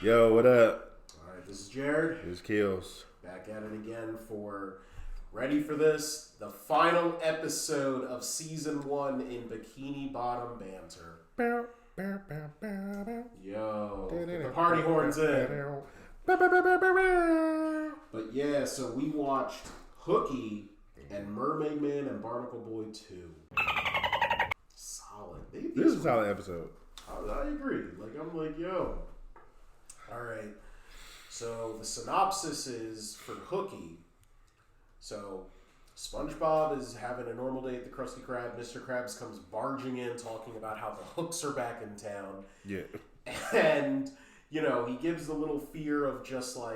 Yo, what up? Alright, this is Jared. This is Keels. Back at it again for, ready for this? The final episode of Season 1 in Bikini Bottom Banter. Yo, get the party horns in. But yeah, so we watched Hooky and Mermaid Man and Barnacle Boy 2. Solid. This is a solid episode. I agree. I'm like, yo. Alright. So the synopsis is for Hooky. So SpongeBob is having a normal day at the Krusty Krab. Mr. Krabs comes barging in talking about how the hooks are back in town. Yeah. And, he gives the little fear of just why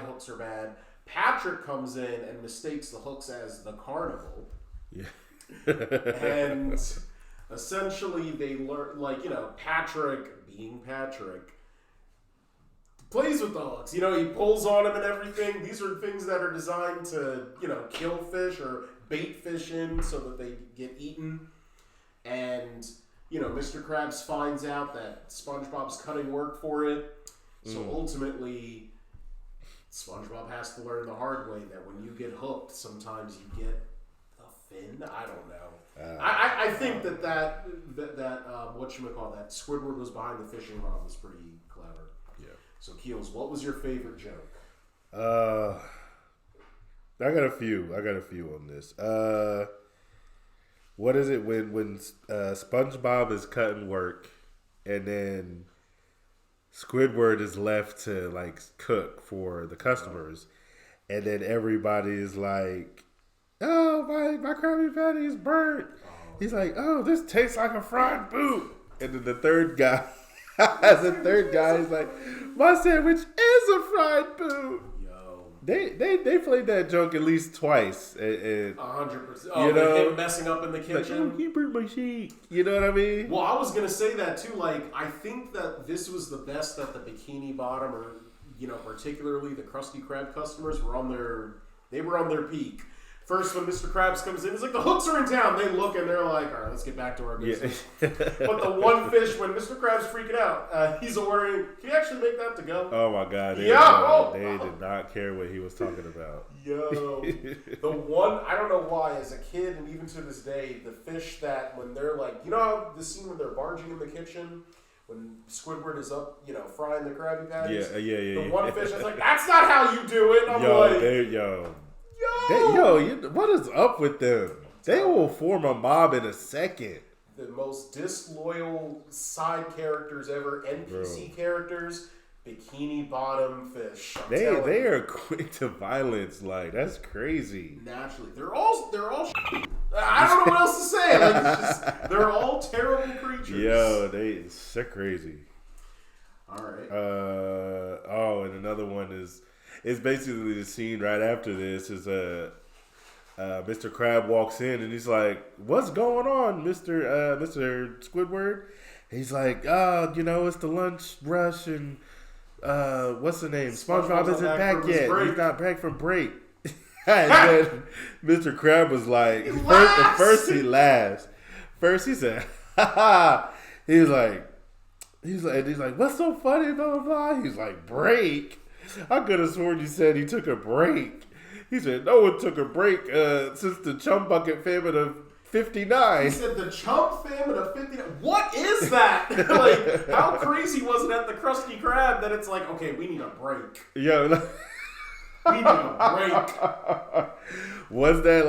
hooks are bad. Patrick comes in and mistakes the hooks as the carnival. Yeah. And essentially they learn, Patrick, being Patrick, plays with the hooks. He pulls on them and everything. These are things that are designed to, kill fish or bait fish in so that they get eaten. And, Mr. Krabs finds out that SpongeBob's cutting work for it. So ultimately, SpongeBob has to learn the hard way that when you get hooked, sometimes you get a fin. I don't know. I think that Squidward was behind the fishing rod was pretty clever. Yeah. So Keels, what was your favorite joke? I got a few on this. What is it when SpongeBob is cutting work and then Squidward is left to cook for the customers, and then everybody is like, "Oh, my Krabby Patty is burnt." He's like, "Oh, this tastes like a fried boot." And then the third guy is like, "My sandwich is a fried boot." Yo, they played that joke at least twice. 100%. Oh, him messing up in the kitchen. He burnt my sheet. You know what I mean? Well, I was gonna say that too. I think that this was the best that the Bikini Bottom, or particularly the Krusty Krab customers were on their peak. First, when Mr. Krabs comes in, he's like, the hooks are in town. They look and they're like, all right, let's get back to our business. Yeah. But the one fish, when Mr. Krabs freaking out, he's ordering, can you actually make that to go? Oh my God. They did not care what he was talking about. Yo. The one, I don't know why, as a kid and even to this day, the fish that when they're how the scene when they're barging in the kitchen, when Squidward is up, frying the Krabby Patties? Yeah. The one fish is like, that's not how you do it. I'm what is up with them? They will form a mob in a second. The most disloyal side characters ever, NPC characters, Bikini Bottom fish. They are quick to violence. That's crazy. Naturally, they're all. I don't know what else to say. They're all terrible creatures. Yo, they're crazy. All right. And another one is. It's basically the scene right after this is Mr. Krab walks in and he's like, "What's going on, Mr. Squidward?" He's like, it's the lunch rush and what's the name? SpongeBob isn't back yet. He's not back from break." And then Mr. Krab was like, first he laughs. First he said, "Ha ha." He's like, "What's so funny?" Blah blah blah. He's like, "Break." I could have sworn you said he took a break. He said, "No one took a break since the Chum Bucket famine of 59. He said the Chum famine of 59. What is that? How crazy was it at the Krusty Krab that it's like, okay, we need a break. Yo, we need a break. Was that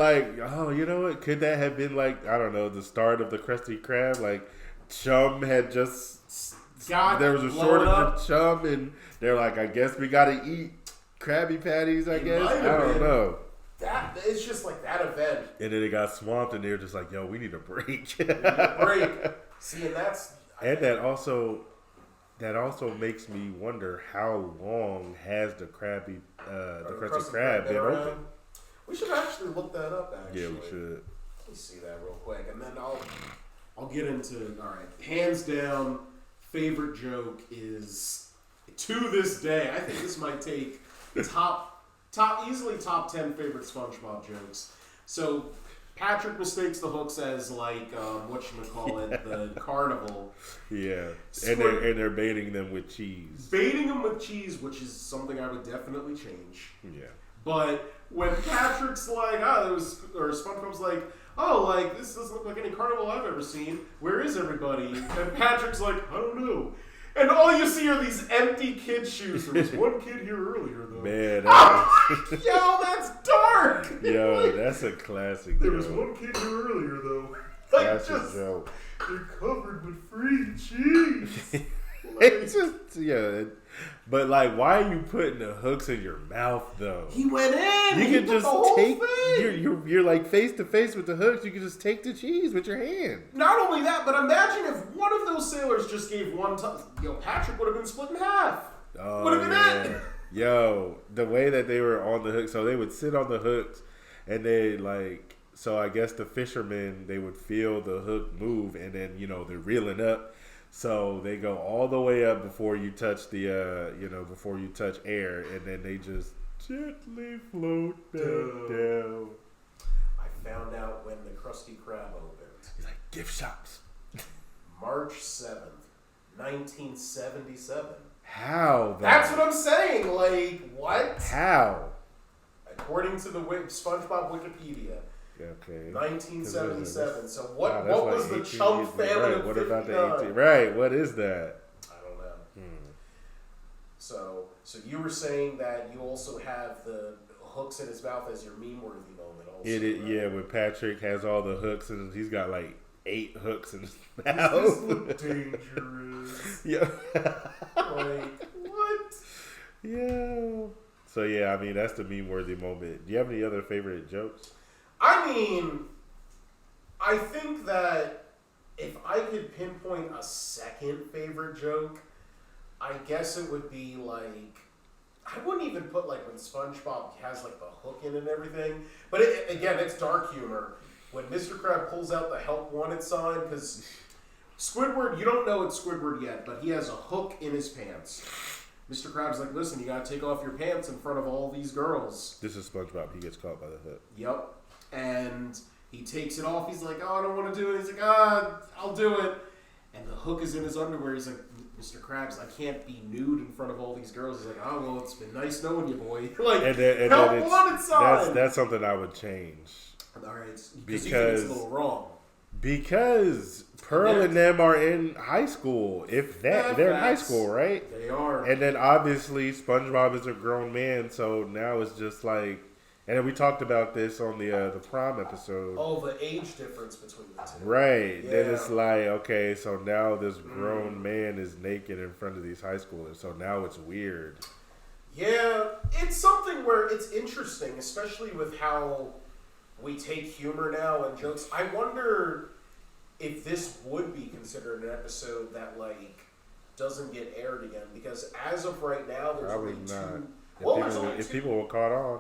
you know what? Could that have been I don't know, the start of the Krusty Krab? Chum had just... there was a shortage of chum, and they're like, I guess we gotta eat Krabby Patties, I guess. I don't know. It's just that event. And then it got swamped, and they were just like, yo, we need a break. See, and that's... that also makes me wonder how long has the Krusty Krab been open? We should actually look that up, actually. Yeah, we should. Let me see that real quick, and then I'll get into... All right, hands down... favorite joke is, to this day, I think this might take easily top 10 favorite SpongeBob jokes. So Patrick mistakes the hooks as like whatchamacallit, the carnival. Yeah, and they're baiting them with cheese. Baiting them with cheese, which is something I would definitely change. Yeah. But when Patrick's like, or SpongeBob's like, oh, like, this doesn't look like any carnival I've ever seen. Where is everybody? And Patrick's like, I don't know. And all you see are these empty kid shoes. There was one kid here earlier, though. Man, yo, that's dark. Yo, that's a classic. There was one kid here earlier, though. Like, Classic joke. They're covered with free cheese. It's just, yeah. But, like, why are you putting the hooks in your mouth, though? He went in. You he can put just the whole take. thing. You're like face to face with the hooks. You can just take the cheese with your hand. Not only that, but imagine if one of those sailors just gave one touch. Yo, Patrick would have been split in half. Oh, would have been it. Yo, the way that they were on the hook, so they would sit on the hooks, and they like. So I guess the fishermen, they would feel the hook move, and then they're reeling up. So they go all the way up before you touch the, before you touch air, and then they just gently float down. I found out when the Krusty Krab opened. He's like, gift shops. March 7th, 1977. How, though? That's what I'm saying. Like, what? How? According to the SpongeBob Wikipedia. Okay. 1977. So what was the chump family of What 59? about the 18? Right. What is that? I don't know. So you were saying that you also have the hooks in his mouth as your meme-worthy moment. Also, right? Yeah. When Patrick has all the hooks and he's got like 8 hooks in his mouth. Does this look dangerous? Yeah. Like what? Yeah. So yeah, I mean that's the meme-worthy moment. Do you have any other favorite jokes? I mean, I think that if I could pinpoint a second favorite joke, I guess it would be like, I wouldn't even put like when SpongeBob has like the hook in and everything, but again, it's dark humor. When Mr. Krab pulls out the help wanted sign, because Squidward, you don't know it's Squidward yet, but he has a hook in his pants. Mr. Krabs like, listen, you gotta take off your pants in front of all these girls. This is SpongeBob. He gets caught by the hook. Yep. And he takes it off. He's like, oh, I don't want to do it. He's like, I'll do it. And the hook is in his underwear. He's like, Mr. Krabs, I can't be nude in front of all these girls. He's like, oh, well, it's been nice knowing you, boy. Like, and help wanted sign. That's something I would change. All right. Because you think it's a little wrong. Because Pearl and them are in high school. They're in high school, right? They are. And then obviously SpongeBob is a grown man, so now it's just like, and then we talked about this on the prom episode. Oh, the age difference between the two. Right. Yeah. Then it's like, okay, so now this grown man is naked in front of these high schoolers, so now it's weird. Yeah, it's something where it's interesting, especially with how we take humor now and jokes. I wonder if this would be considered an episode that like doesn't get aired again, because as of right now, there's probably only not. two. If people were caught on.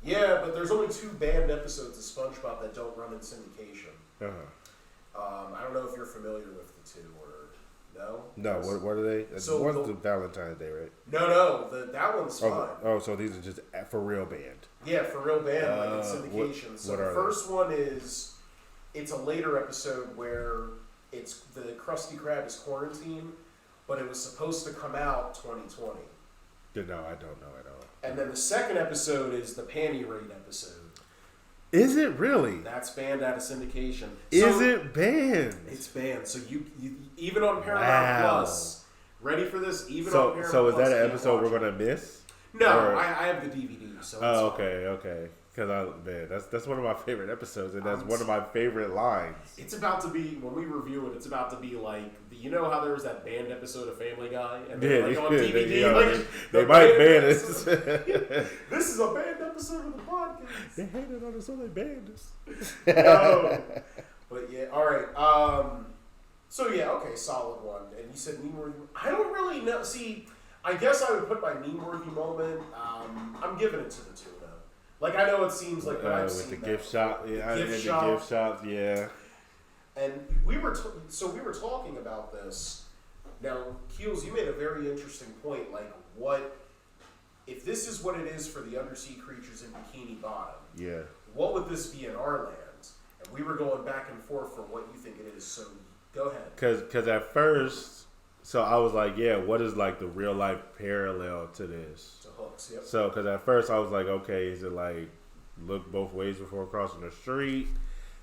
Yeah, but there's only 2 banned episodes of SpongeBob that don't run in syndication. I don't know if you're familiar with the 2 or no. No, what are they? So one's the Valentine's Day, right? No, that one's fine. Oh, so these are just for real banned. Yeah, for real banned, like in syndication. So the first one is, it's a later episode where it's the Krusty Krab is quarantined, but it was supposed to come out 2020. No, I don't know at all. And then the second episode is the Panty Raid episode. Is it really? That's banned out of syndication. Is it banned? It's banned. So you even on Paramount Plus, ready for this? Even on Paramount Plus. So is that an episode we're gonna miss? No, I have the DVD. So okay. Because that's one of my favorite episodes, and that's one of my favorite lines. It's about to be, when we review it, it's about to be like, you know how there was that banned episode of Family Guy, and they're like on DVD, they might ban us. This is a banned episode of the podcast. They hated on us, so they banned us. No, but yeah, all right. So yeah, okay, solid one. And you said meme-worthy. I don't really know. See, I guess I would put my meme-worthy moment. I'm giving it to the 2. Like, I know it seems like what I've seen. With the gift shop. Yeah, the gift shops, yeah. And we were talking about this. Now, Keels, you made a very interesting point. Like, what, if this is what it is for the undersea creatures in Bikini Bottom, yeah, what would this be in our land? And we were going back and forth for what you think it is. So go ahead. Because at first, so I was like, yeah, what is like the real life parallel to this? To hooks, yep. So, because at first I was like, okay, is it like look both ways before crossing the street?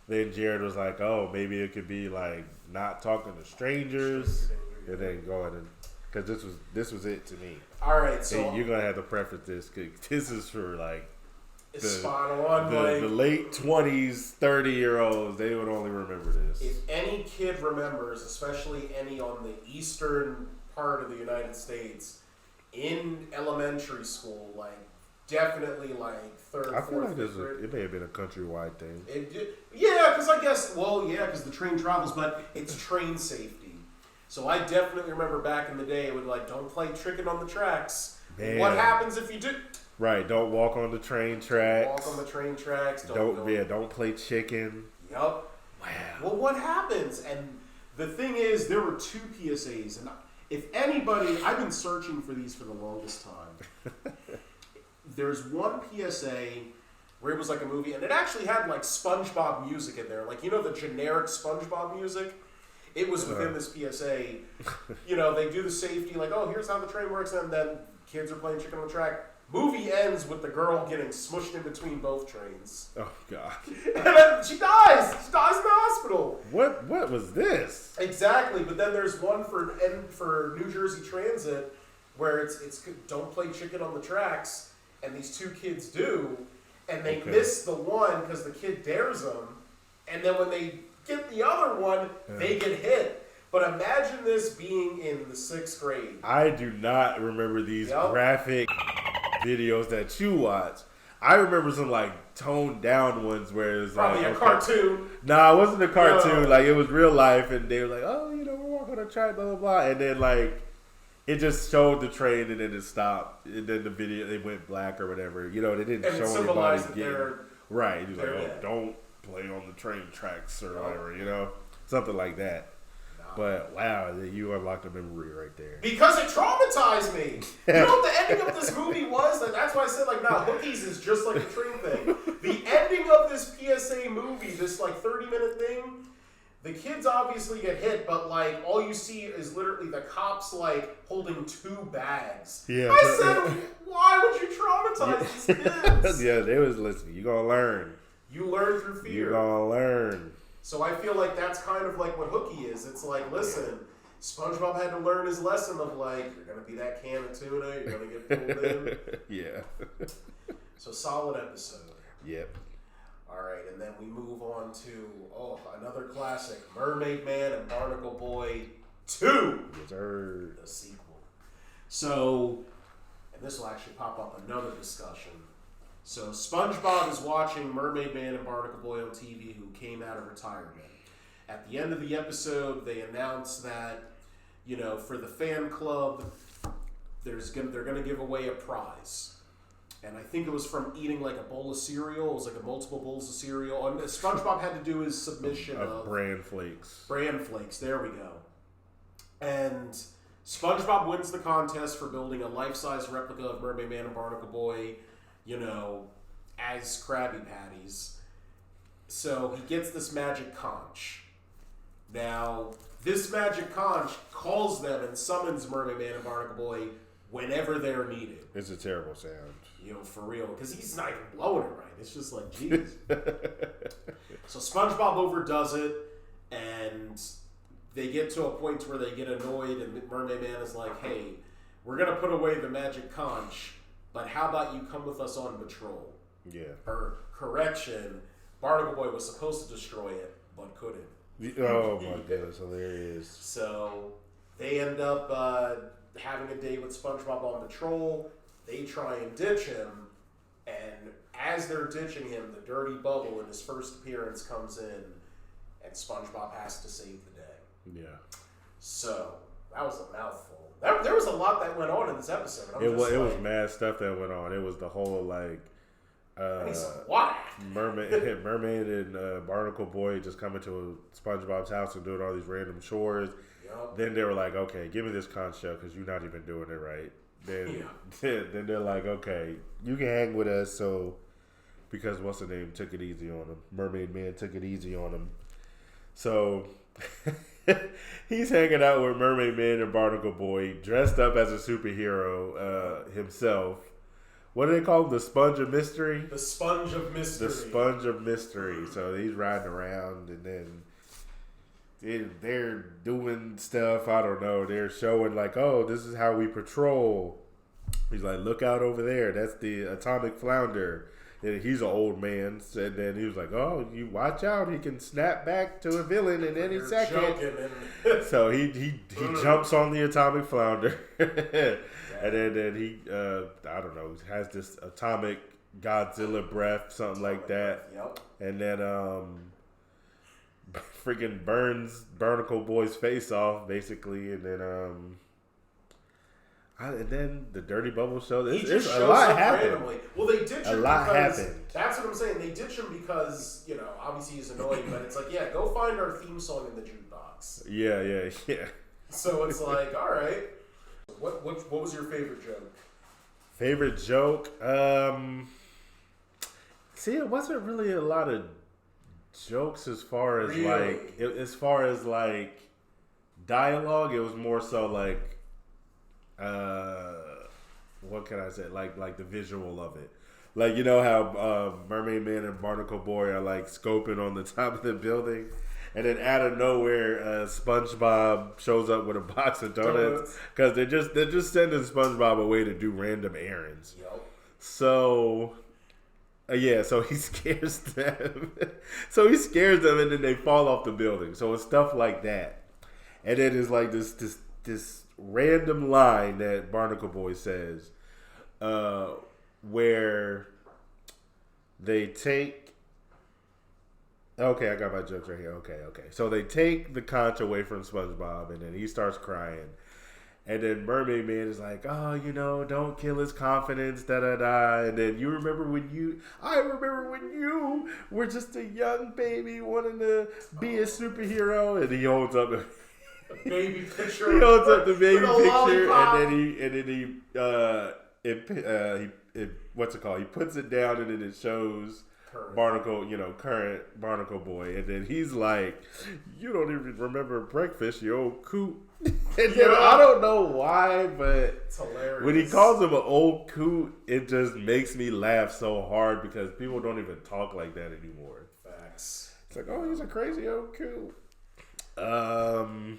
Then Jared was like, oh, maybe it could be like not talking to strangers, and then going and because this was it to me. All right, so and you're gonna have to preface this because this is for like spot on. The late 20s, 30-year-olds. They would only remember this. If any kid remembers, especially any on the eastern part of the United States, in elementary school, like definitely like third, I feel fourth, like grade. it may have been a countrywide thing. Yeah, because I guess, because the train travels, but it's train safety. So I definitely remember back in the day, it would like, don't play tricking on the tracks. Man. What happens if you do? Right, don't walk on the train tracks. Walk on the train tracks. Don't play chicken. Yup. Wow. Well, what happens? And the thing is, there were 2 PSAs, and if anybody, I've been searching for these for the longest time. There's one PSA where it was like a movie, and it actually had like SpongeBob music in there, like the generic SpongeBob music. It was within this PSA. They do the safety, like, oh, here's how the train works, and then kids are playing chicken on the track. Movie ends with the girl getting smushed in between both trains. Oh, God. And then she dies. She dies in the hospital. What was this? Exactly. But then there's one for New Jersey Transit where it's don't play chicken on the tracks, and these 2 kids do, and they miss the one because the kid dares them, and then when they get the other one, they get hit. But imagine this being in the 6th grade. I do not remember these graphic videos that you watch. I remember some like toned down ones where it was probably a cartoon. Nah, it wasn't a cartoon. No. Like it was real life, and they were like, "Oh, we're walking on a track, blah blah blah," and then like it just showed the train, and then it stopped, and then the video it went black or whatever. They didn't show anybody getting right. He was like, "Oh, don't play on the train tracks or whatever," something like that. But wow, you unlocked a memory right there. Because it traumatized me. You know what the ending of this movie was? That's why I said Hookies is just like a train thing. The ending of this PSA movie, this like 30-minute thing, the kids obviously get hit, but like all you see is literally the cops like holding 2 bags. Yeah. I said, why would you traumatize these kids? Yeah, they was listening. You gonna learn. You learn through fear. You gonna learn. So I feel like that's kind of like what Hooky is. It's like, listen, SpongeBob had to learn his lesson of like, you're going to be that can of tuna, you're going to get pulled in. Yeah. So solid episode. Yep. All right, and then we move on to, another classic, Mermaid Man and Barnacle Boy 2. Yes, sir. The sequel. So, and this will actually pop up another discussion. So SpongeBob is watching Mermaid Man and Barnacle Boy on TV, who came out of retirement. At the end of the episode, they announce that, for the fan club, they're going to give away a prize. And I think it was from eating like a bowl of cereal. It was like a multiple bowls of cereal. And SpongeBob had to do his submission of Bran Flakes. Bran Flakes, there we go. And SpongeBob wins the contest for building a life-size replica of Mermaid Man and Barnacle Boy, as Krabby Patties. So he gets this magic conch. Now, this magic conch calls them and summons Mermaid Man and Barnacle Boy whenever they're needed. It's a terrible sound. For real. Because he's not even blowing it right. It's just like, jeez. So SpongeBob overdoes it, and they get to a point where they get annoyed, and Mermaid Man is like, hey, we're going to put away the magic conch, but how about you come with us on patrol? Yeah. Or correction, Barnacle Boy was supposed to destroy it, but couldn't. Oh my goodness, hilarious. So they end up having a day with SpongeBob on patrol. They try and ditch him, and as they're ditching him, the dirty bubble in his first appearance comes in, and SpongeBob has to save the day. Yeah. So that was a mouthful. There was a lot that went on in this episode. It was mad stuff that went on. It was the whole like Mermaid and Barnacle Boy just coming to SpongeBob's house and doing all these random chores. Yep. Then they were like, okay, give me this conch shell because you're not even doing it right. Then they're like, okay, you can hang with us. So because what's the name took it easy on him. Mermaid Man took it easy on him. So he's hanging out with Mermaid Man and Barnacle Boy, dressed up as a superhero himself. What do they call him? The Sponge of Mystery? The Sponge of Mystery. The Sponge of Mystery. So he's riding around, and then they're doing stuff. I don't know. They're showing like, oh, this is how we patrol. He's like, look out over there. That's the atomic flounder. And he's an old man. And then he was like, oh, you watch out. He can snap back to a villain in any second. So he jumps on the atomic flounder. And then he, I don't know, has this atomic Godzilla breath, something like that. Yep. And then freaking burns Barnacle Boy's face off, basically. And then the Dirty Bubble show. It's a lot happened. Randomly. Well, they ditch him a lot because happened. That's what I'm saying. They ditch him because, you know, obviously he's annoying, but it's like, yeah, go find our theme song in the jukebox. Yeah. So it's like, all right. What was your favorite joke? Favorite joke? See, it wasn't really a lot of jokes as far as like dialogue. It was more so like what can I say? Like the visual of it. Like, you know how Mermaid Man and Barnacle Boy are like scoping on the top of the building, and then out of nowhere, SpongeBob shows up with a box of donuts because they're just sending SpongeBob away to do random errands. Yep. So. So he scares them. And then they fall off the building. So it's stuff like that. And then it's like this random line that Barnacle Boy says, where they take. Okay, I got my jokes right here. Okay. So they take the conch away from SpongeBob, and then he starts crying. And then Mermaid Man is like, oh, you know, don't kill his confidence, da-da-da. And then I remember when you were just a young baby wanting to be a superhero. And he holds up a baby picture. He holds up the baby picture, lollipop. and then he what's it called? He puts it down, and then it shows current Barnacle Boy. And then he's like, you don't even remember breakfast, you old coot. And then I don't know why, but it's hilarious. When he calls him an old coot, it just makes me laugh so hard because people don't even talk like that anymore. Facts. It's like, oh, he's a crazy old coot. Oh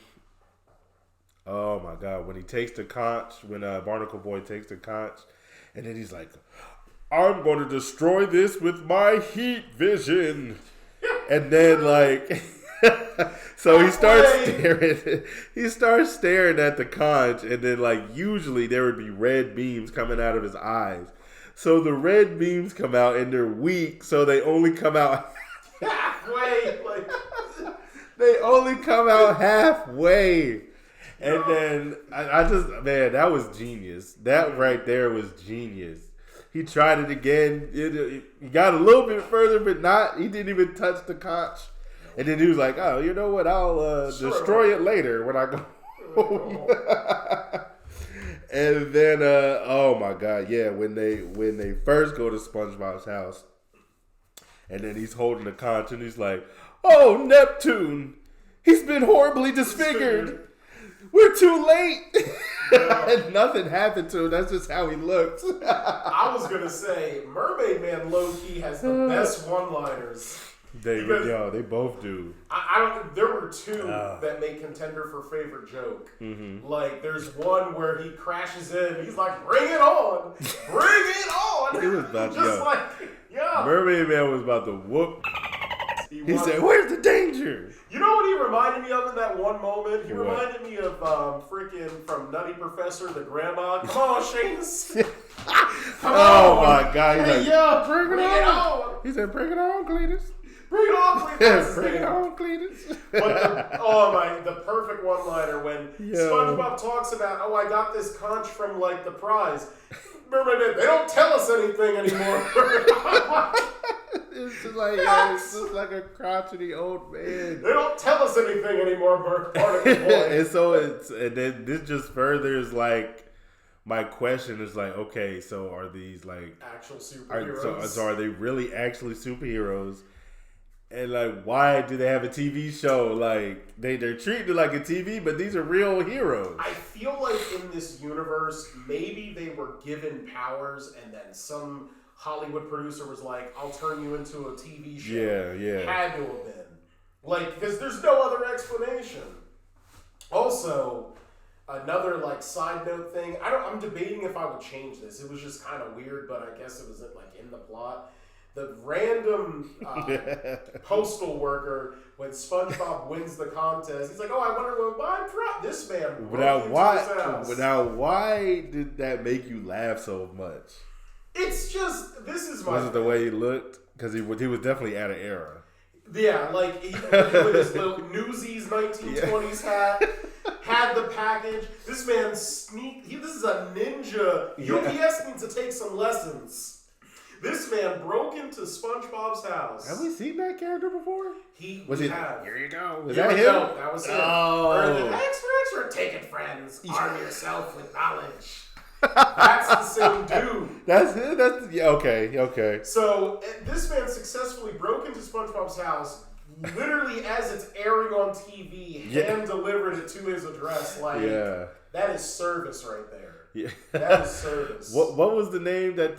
my God, when he takes the conch, when Barnacle Boy takes the conch, and then he's like, I'm going to destroy this with my heat vision. And then like... So he starts staring at the conch, and then like usually there would be red beams coming out of his eyes. So the red beams come out and they're weak, so they only come out halfway. They only come out halfway. And then I just, man, that was genius. That right there was genius. He tried it again. He got a little bit further, but not. He didn't even touch the conch. And then he was like, oh, you know what? I'll destroy it later when I go home. And then, oh my God, yeah, when they first go to SpongeBob's house, and then he's holding the conch, and he's like, oh, Neptune, he's been horribly disfigured. We're too late. And nothing happened to him. That's just how he looks. I was going to say, Mermaid Man low-key has the best one-liners. They both do. There were two that make contender for favorite joke. Mm-hmm. Like, there's one where he crashes in. He's like, "Bring it on, bring it on!" He was about to, Mermaid Man was about to whoop. He said, "Where's the danger?" You know what he reminded me of in that one moment? He reminded me of freaking from Nutty Professor, the grandma. Come on, Seamus. Come on. My God! He's like, bring it on. He said, "Bring it on, Cletus." Bring it on, Cletus. Bring it on, Cletus. But the perfect one-liner when SpongeBob talks about, I got this conch from like the prize. Remember, they don't tell us anything anymore. It's just like a crotchety old man. They don't tell us anything anymore, Barnacle Boy. And then this just furthers like my question is like, okay, so are these like actual superheroes? So are they really actually superheroes? And like, why do they have a TV show? Like they're treated like a TV, but these are real heroes. I feel like in this universe, maybe they were given powers, and then some Hollywood producer was like, "I'll turn you into a TV show." Yeah. Had to have been like, because there's no other explanation. Also, another like side note thing. I'm debating if I would change this. It was just kind of weird, but I guess it was like in the plot. The random postal worker, when SpongeBob wins the contest, he's like, "Oh, I wonder what my this man." Now, why did that make you laugh so much? It's just was it the way he looked? Because he was definitely out of era. Yeah, like he with his little Newsies 1920s hat, had the package. This man this is a ninja. UPS needs to take some lessons. This man broke into SpongeBob's house. Have we seen that character before? Here you go. Was that him? No, that was him. Oh. Extra, take it, friends. Arm yourself with knowledge. That's the same dude. That's it. Okay. So this man successfully broke into SpongeBob's house, literally as it's airing on TV, hand delivered it to his address. Like, that is service right there. Yeah. That is service. What was the name that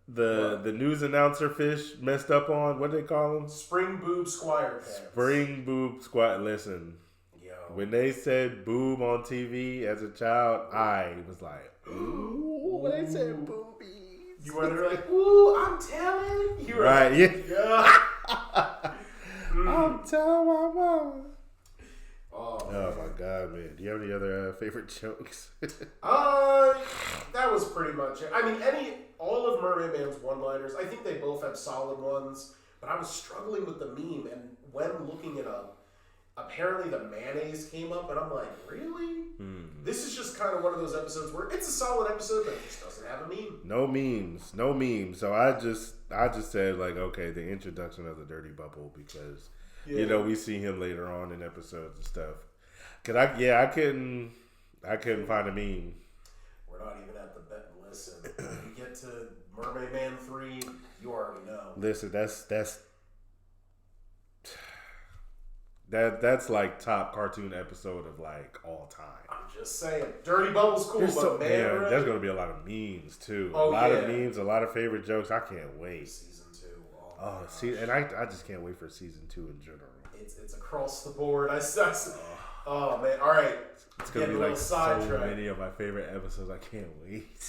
the news announcer fish messed up on? What do they call him? Spring Boob Squire Pants. Spring Boob Squire. Listen, when they said boob on TV as a child, I was like, ooh, when they said boobies. You were like, ooh, I'm telling. You were right, like, yeah. I'm telling my mama. Oh my god, man! Do you have any other favorite jokes? That was pretty much it. I mean, all of Mermaid Man's one-liners, I think they both have solid ones. But I was struggling with the meme, and when looking it up, apparently the mayonnaise came up, and I'm like, really? This is just kind of one of those episodes where it's a solid episode, but it just doesn't have a meme. No memes. So I just said like, okay, the introduction of the Dirty Bubble because. Yeah. We see him later on in episodes and stuff. Cause I couldn't find a meme. We're not even at the bet and listen. When you get to Mermaid Man 3, you already know. Listen, that's like top cartoon episode of like all time. I'm just saying, Dirty Bubble's cool, but there's gonna be a lot of memes too. A lot of memes, a lot of favorite jokes. I can't wait. And I just can't wait for season 2 in general. It's across the board. Oh man! All right, it's gonna be like so many of my favorite episodes. I can't wait.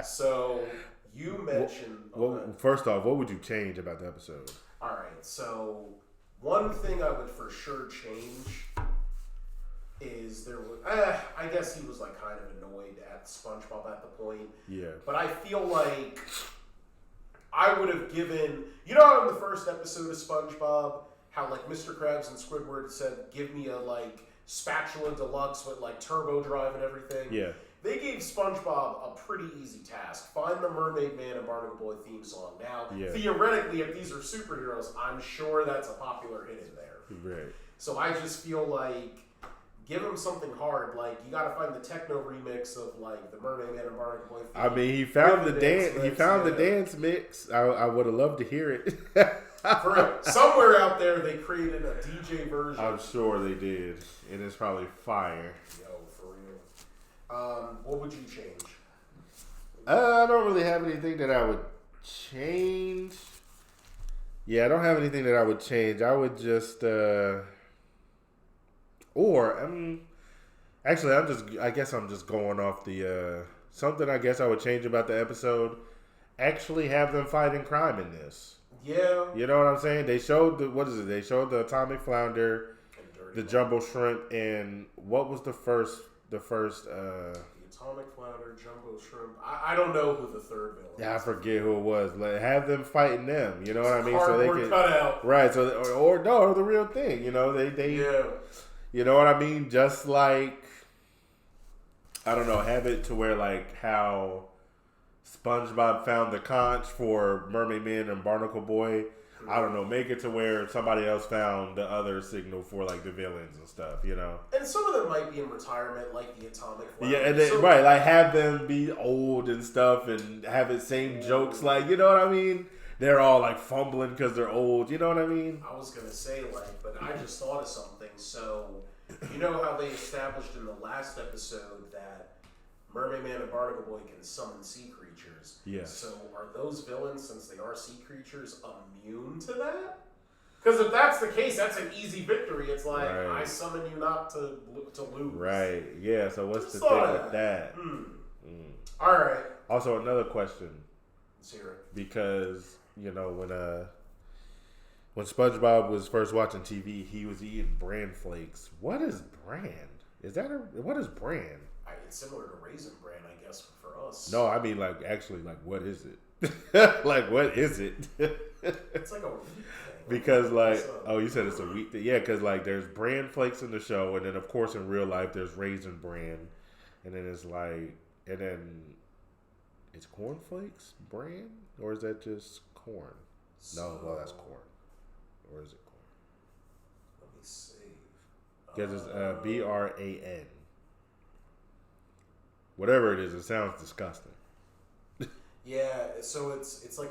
So you mentioned. First off, what would you change about the episode? All right, so one thing I would for sure change is I guess he was like kind of annoyed at SpongeBob at the point. Yeah. But I feel like I would have given, how in the first episode of SpongeBob, how like Mr. Krabs and Squidward said, give me a like spatula deluxe with like turbo drive and everything. Yeah. They gave SpongeBob a pretty easy task. Find the Mermaid Man and Barnacle Boy theme song. Now, theoretically, if these are superheroes, I'm sure that's a popular hit in there. Right. So I just feel like, give him something hard. Like, you got to find the techno remix of like the Mermaid Man and Barnacle Boy theme. I mean, he found the dance. He found the dance mix. I would have loved to hear it. Somewhere out there, they created a DJ version. I'm sure they did, and it's probably fire. Yo, for real. What would you change? I don't really have anything that I would change. Yeah, I don't have anything that I would change. I would just, I guess I'm just going off the, something I guess I would change about the episode. Actually have them fighting crime in this. Yeah. You know what I'm saying? They showed They showed the atomic flounder, the jumbo shrimp, and what was the first, the atomic flounder, jumbo shrimp. I don't know who the third villain is. Yeah, I forget who it was. Like, have them fighting them. You know what I mean? So they can cut out. Right. So or the real thing. You know they. Yeah. You know what I mean? Just like, I don't know, have it to where like how SpongeBob found the conch for Mermaid Man and Barnacle Boy. I don't know, make it to where somebody else found the other signal for like the villains and stuff, you know. And some of them might be in retirement, like the atomic flower. Yeah, and then, right, like have them be old and stuff, and have the same jokes, like, you know what I mean? They're all like fumbling because they're old, you know what I mean? I was gonna say like, but I just thought of something. So, you know how they established in the last episode that Mermaid Man and Barnacle Boy can summon sea creatures. Yes. So are those villains, since they are sea creatures, immune to that? Because if that's the case, that's an easy victory. It's like, I summon you not to lose. Right. Yeah, so what's the thing with that? All right. Also, another question. Let's hear it. Because, you know, when SpongeBob was first watching TV, he was eating bran flakes. What is bran? What is bran? It's similar to Raisin Bran, I guess, for us. No, I mean, like, actually, like, what is it? Like, what is it? It's like a wheat thing. Because, like, oh, you said it's a wheat thing. Yeah, because, like, there's bran flakes in the show, and then, of course, in real life, there's Raisin Bran. And then it's like, and then it's corn flakes bran? Or is that just corn? No, well, that's corn. Or is it corn? Let me see. Because it's BRAN. Whatever it is, it sounds disgusting. Yeah, so it's like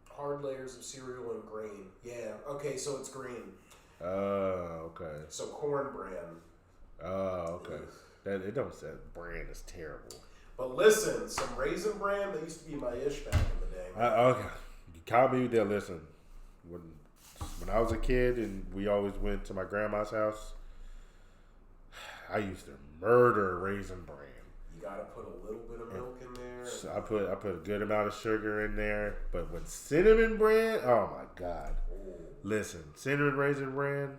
hard layers of cereal and grain. Yeah, okay, so it's green. Oh, okay. So corn bran. Oh, okay. That it don't say bran is terrible. But listen, some Raisin Bran, that used to be my ish back in the day. Okay, you caught me there. Listen, when I was a kid and we always went to my grandma's house, I used to murder Raisin Bran. You gotta put a little bit of milk in there. So I put a good amount of sugar in there, but when cinnamon bran, oh my god! Ooh. Listen, cinnamon Raisin Bran,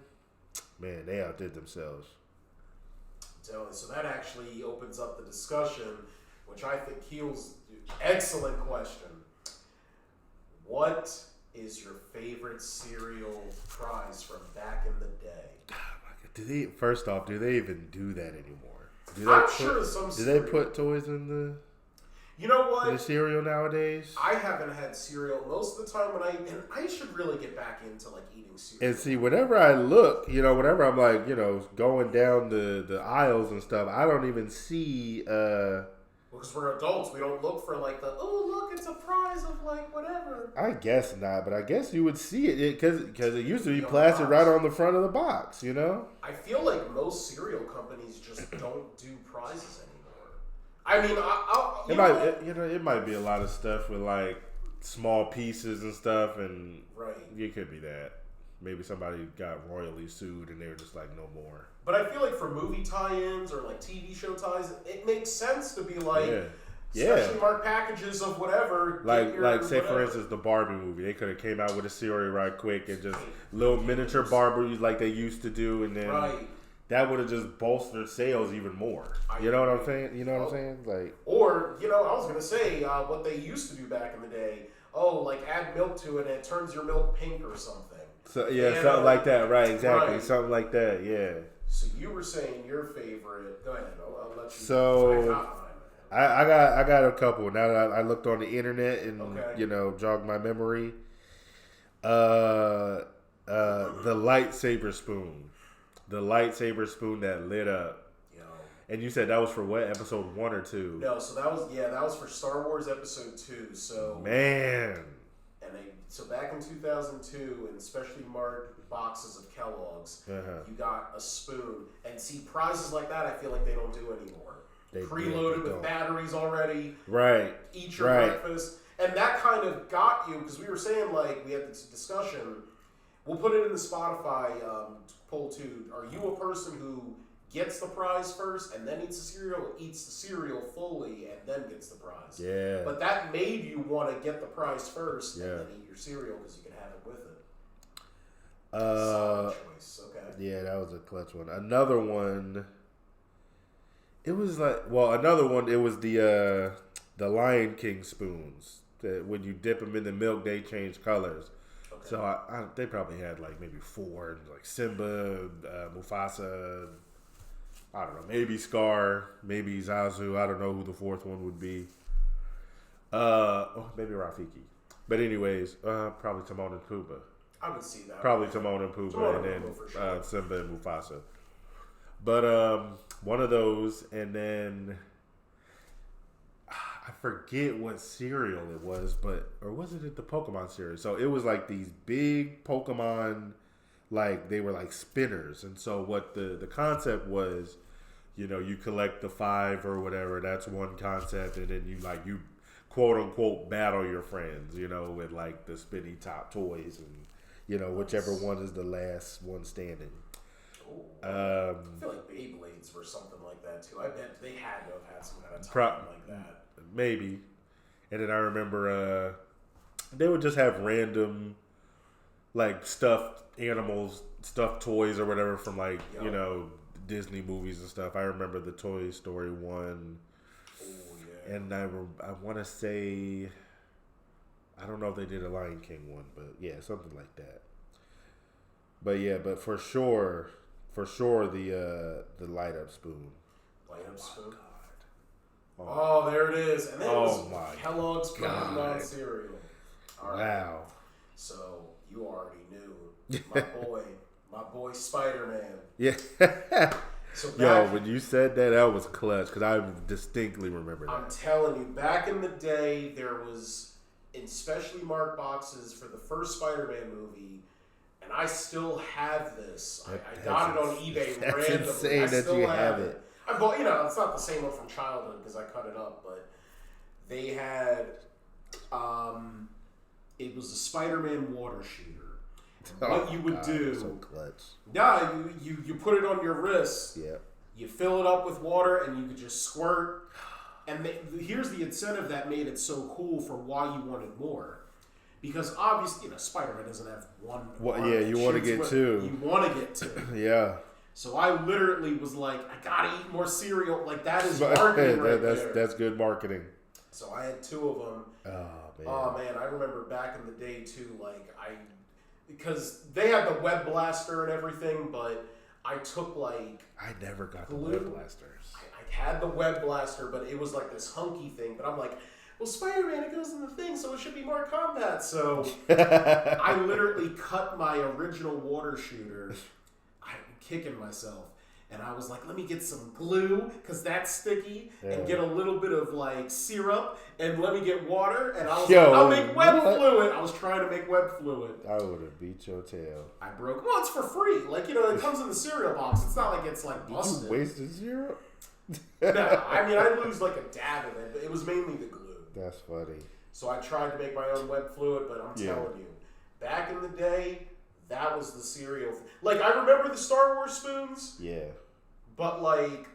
man, they outdid themselves. I'm telling you, so that actually opens up the discussion, which I think heals. Excellent question. What is your favorite cereal prize from back in the day? First off, do they even do that anymore? I'm sure some. Do they put toys in the? You know what? The cereal nowadays. I haven't had cereal most of the time and I should really get back into like eating cereal. And see, whenever I look, you know, whenever I'm like, you know, going down the aisles and stuff, I don't even see. Because we're adults, we don't look for like look, it's a prize of like whatever. I guess not, but I guess you would see it because it used to be plastered right on the front of the box, you know. I feel like most cereal companies just don't do prizes anymore. I mean, it might be a lot of stuff with like small pieces and stuff, and it could be that. Maybe somebody got royally sued and they were just like, no more. But I feel like for movie tie-ins or like TV show ties, it makes sense to be like specially marked packages of whatever. Like say for instance the Barbie movie, they could have came out with a cereal right quick and just little miniature Barbies like they used to do, and then that would have just bolstered sales even more. You know what I'm saying? You know what I'm saying? Like, or I was gonna say what they used to do back in the day. Oh, like add milk to it and it turns your milk pink or something. So something like that, right? Exactly, something like that. Yeah. So you were saying your favorite. Go ahead. I'll let you. So I got a couple. Now that I looked on the internet and jogged my memory. The lightsaber spoon, that lit up. And you said that was for what, episode 1 or 2? No, so that was for Star Wars episode 2. So man. So back in 2002, in specially marked boxes of Kellogg's, you got a spoon. And see, prizes like that, I feel like they don't do anymore. Preloaded with batteries already. Right. Eat your breakfast. And that kind of got you, because we were saying, like, we had this discussion. We'll put it in the Spotify poll, too. Are you a person who gets the prize first and then eats the cereal fully and then gets the prize? Yeah. But that made you want to get the prize first and then eat your cereal because you can have it with it. Solid choice. Okay. Yeah, that was a clutch one. Another one. It was the Lion King spoons that when you dip them in the milk, they change colors. Okay. So they probably had like maybe 4, like Simba, Mufasa. I don't know, maybe Scar, maybe Zazu. I don't know who the 4th one would be. Maybe Rafiki. But anyways, probably Timon and Pumbaa. I would see that. Probably Timon and Pumbaa, and then sure. Simba and Mufasa. But one of those, and then I forget what cereal it was, or was it the Pokemon cereal? So it was like these big Pokemon, like they were like spinners, and so what the concept was, you collect the 5 or whatever. That's one concept, and then you quote unquote battle your friends, with like the spinny top toys, and whichever one is the last one standing. I feel like Beyblades were something like that too. I bet they had to have had some kind of time like that. Maybe. And then I remember they would just have random like stuffed animals, stuffed toys or whatever from like, Disney movies and stuff. I remember the Toy Story one. Oh, yeah. And I want to say, I don't know if they did a Lion King one, but yeah, something like that. But yeah, but for sure the light up spoon. Light up spoon? God. Oh, there it is. And then it was Kellogg's Pokemon cereal. All right. Wow. So you already knew my boy Spider-Man. Yeah. So when you said that was clutch because I distinctly remember that. I'm telling you, back in the day, there was in specially marked boxes for the first Spider-Man movie. And I still have this. I got it on eBay randomly. That's insane that you have it. I bought, it's not the same one from childhood because I cut it up, but they had, it was a Spider-Man water shooter. What you would do? So clutch. Yeah, you put it on your wrist. Yeah. You fill it up with water, and you could just squirt. And here's the incentive that made it so cool for why you wanted more. Because obviously, Spider-Man doesn't have one. Well, yeah, you want to get two. You want to get two. Yeah. So I literally was like, I gotta eat more cereal. Like that is marketing right there. That's good marketing. So I had 2 of them. Oh man, I remember back in the day too. Because they had the web blaster and everything, but I took I never got the web blasters. I had the web blaster, but it was like this hunky thing. But I'm like, well, Spider-Man, it goes in the thing, so it should be more combat. So I literally cut my original water shooter. I'm kicking myself. And I was like, let me get some glue, because that's sticky, and get a little bit of, syrup, and let me get water, and I was I'll make web fluid. I was trying to make web fluid. I would have beat your tail. I broke. Well, it's for free. It comes in the cereal box. It's not like it's, busted. You wasted syrup? No, I lose, a dab of it, but it was mainly the glue. That's funny. So I tried to make my own web fluid, but I'm telling you, back in the day, that was the cereal. I remember the Star Wars spoons. Yeah. But,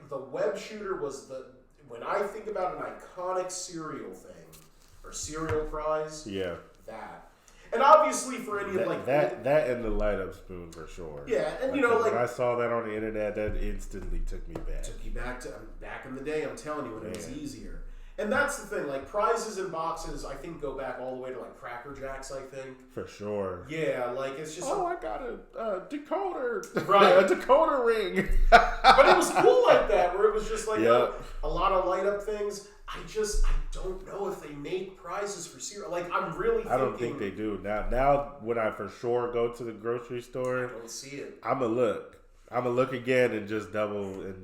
the web shooter was when I think about an iconic cereal thing, or cereal prize, that. And obviously for any of, that and the light up spoon for sure. Yeah, and when I saw that on the internet, that instantly took me back. Took you back in the day, I'm telling you, when it was easier. And that's the thing, prizes and boxes, I think, go back all the way to, Cracker Jacks, I think. For sure. Yeah, it's just... I got a decoder. Right. A decoder ring. But it was cool like that, where it was just, a lot of light-up things. I don't know if they make prizes for cereal. I'm really thinking... I don't think they do. Now, when I for sure go to the grocery store... I don't see it. I'm going to look. I'm going to look again and just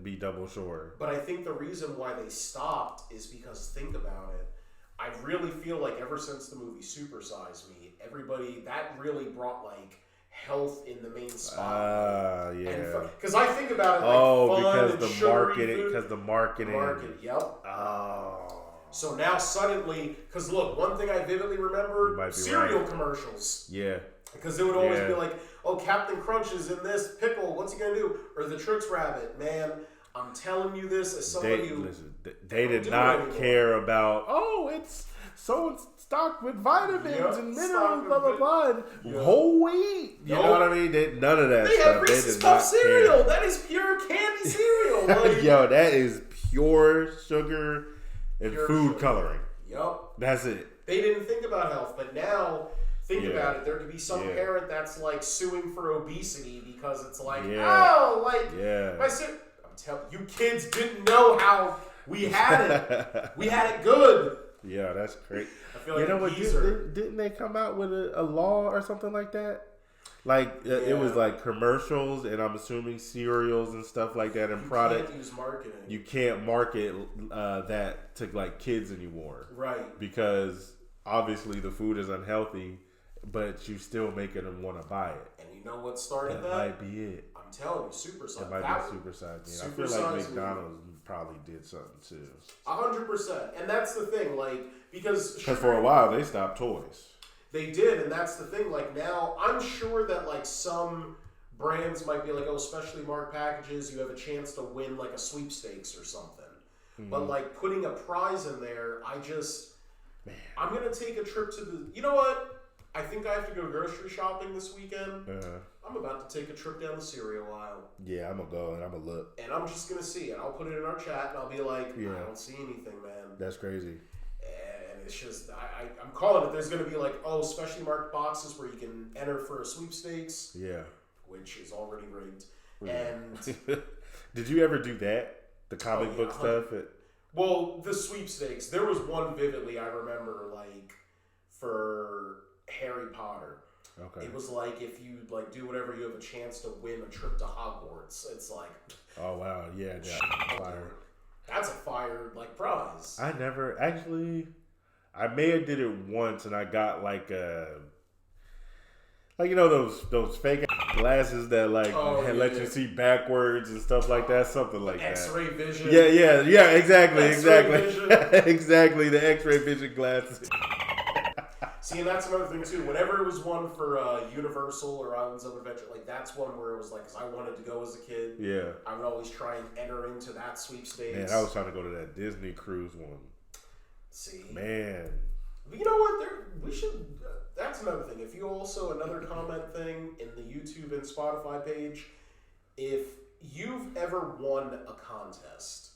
be double sure. But I think the reason why they stopped is because, think about it, I really feel like ever since the movie Super Size Me, that really brought, health in the main spot. Yeah. Because I think about it fun and because the marketing. Yep. Oh. So now suddenly, because look, one thing I vividly remember, cereal commercials. Yeah. Because it would always be Captain Crunch is in this pickle. What's he going to do? Or the Trix Rabbit. Man, I'm telling you this as somebody who... Listen, they did not care about, it's so stocked with vitamins and minerals, blah, blah, blah. Whole wheat. You know what I mean? None of that stuff. They had Reese's Puff cereal. That is pure candy cereal. Yo, that is pure sugar and food coloring. Yup. That's it. They didn't think about health, but now... Think about it. There could be some parent that's suing for obesity because it's my I'm telling you, kids didn't know how we had it. We had it good. Yeah, that's great. I feel like you know what? Didn't they come out with a law or something like that? Like it was like commercials, and I'm assuming cereals and stuff like that, and products. You can't use marketing. You can't market that to like kids anymore, right? Because obviously the food is unhealthy, but you still making them want to buy it. And you know what started that? That might be it. I'm telling you, super size. It might be super size. I feel like McDonald's probably did something too. 100%, and that's the thing, like because for a while they stopped toys. They did, and that's the thing. Like now, I'm sure that like some brands might be like, oh, specially marked packages, you have a chance to win like a sweepstakes or something. Mm-hmm. But like putting a prize in there, I'm gonna take a trip to the. You know what? I think I have to go grocery shopping this weekend. I'm about to take a trip down the cereal aisle. Yeah, I'm gonna go and I'm gonna look. And I'm just gonna see it. I'll put it in our chat and I'll be like, I don't see anything, man. That's crazy. And it's just, I'm calling it. There's gonna be like, specially marked boxes where you can enter for a sweepstakes. Yeah. Which is already rigged. And did you ever do that? The comic book stuff? Well, the sweepstakes. There was one vividly I remember, like, for Harry Potter. Okay. It was like if you like do whatever, you have a chance to win a trip to Hogwarts. It's like, oh wow, yeah, fire. That's a fire like prize. I never actually. I may have did it once, and I got like those fake glasses that let you see backwards and stuff like that, something like that. X-ray vision. Yeah, exactly. Exactly, the X-ray vision glasses. See, and that's another thing too. Whenever it was one for Universal or Islands of Adventure, like that's one where it was like, because I wanted to go as a kid. Yeah. I would always try and enter into that sweepstakes. Man, I was trying to go to that Disney cruise one. See, man. But you know what? We should. That's another thing. If you also another comment thing in the YouTube and Spotify page, if you've ever won a contest,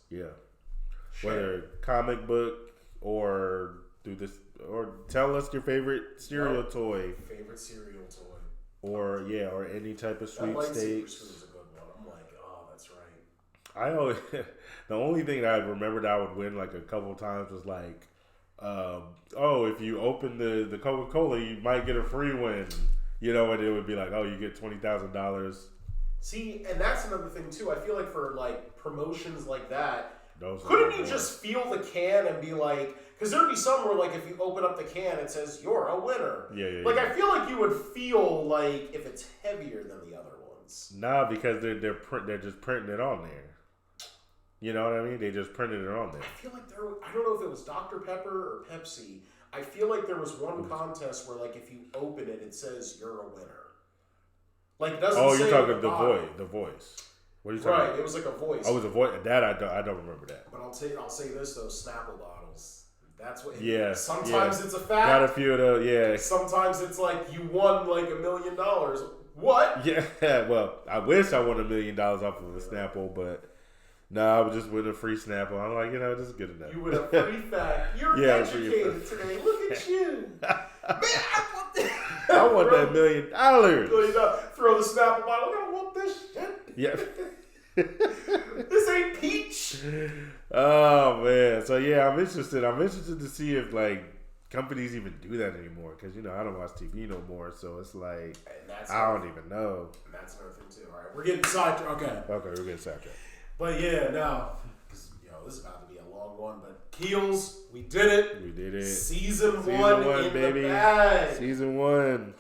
whether comic book or do this. Or tell us your favorite cereal toy. Favorite cereal toy. Or any type of sweepstakes. Is a good one. I'm like, oh, that's right. I always the only thing that I remembered I would win like a couple times was like, if you open the Coca-Cola, you might get a free win. You know, and it would be like, oh, you get $20,000. See, and that's another thing too. I feel like for like promotions like that, couldn't you just feel the can and be like, because there'd be some where like if you open up the can, it says you're a winner. Yeah. Like I feel like you would feel like if it's heavier than the other ones. Nah, because they're just printing it on there. You know what I mean? They just printed it on there. I feel like I don't know if it was Dr. Pepper or Pepsi. I feel like there was one contest where like if you open it, it says you're a winner. Like it doesn't. Oh, you're talking the voice. What are you talking about? It was like a voice. Oh, it was a voice. That I don't remember that. But I'll say this though, Snapple bottles. That's what. Yeah. Sometimes it's a fact. Got a few of those. Yeah. Sometimes it's like you won like $1 million. What? Yeah. Well, I wish I won $1 million off of a Snapple, but I would just win a free Snapple. I'm like, this is good enough. You win a free fact. You're educated today. Look at you. Man, I want that $1 million. Throw the Snapple bottle. I don't want this shit. Yeah. This ain't peach. Oh man. So I'm interested. I'm interested to see if like companies even do that anymore. Because I don't watch TV no more. So it's like I don't even know. And that's another thing too. All right, we're getting sidetracked. Okay, we're getting sidetracked. But because this is about to be a long one. But Keels, we did it. We did it. Season one in baby. The bag. Season 1.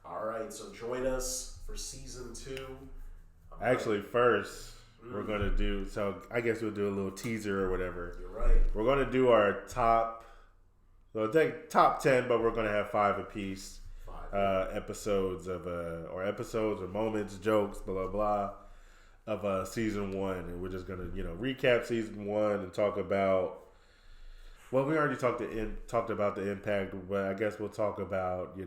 All right, so join us for season 2. Actually, first we're gonna do. So I guess we'll do a little teaser or whatever. You're right. We're gonna do our top. So take top 10, but we're gonna have 5 apiece. 5 episodes or moments, jokes, blah blah blah, of season 1, and we're just gonna recap season 1 and talk about. Well, we already talked about the impact, but I guess we'll talk about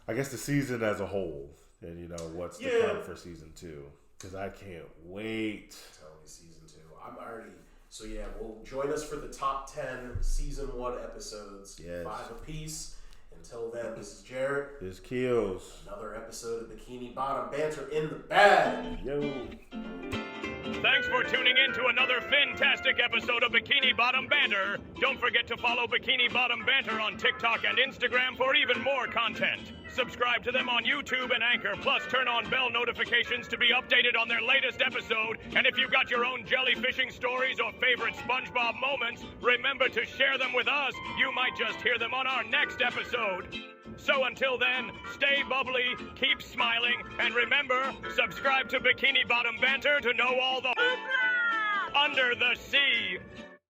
I guess the season as a whole. And what's to come for season 2? Because I can't wait. Tell me season 2. I'm already. So well, join us for the top 10 season 1 episodes. Yes. 5 apiece. Until then, this is Jarrett. This is Keels. Another episode of Bikini Bottom Banter in the bag. Yo. Thanks for tuning in to another fantastic episode of Bikini Bottom Banter. Don't forget to follow Bikini Bottom Banter on TikTok and Instagram for even more content. Subscribe to them on YouTube and Anchor, plus turn on bell notifications to be updated on their latest episode. And if you've got your own jellyfishing stories or favorite SpongeBob moments, remember to share them with us. You might just hear them on our next episode. So until then, stay bubbly, keep smiling, and remember, subscribe to Bikini Bottom Banter to know all the under the sea.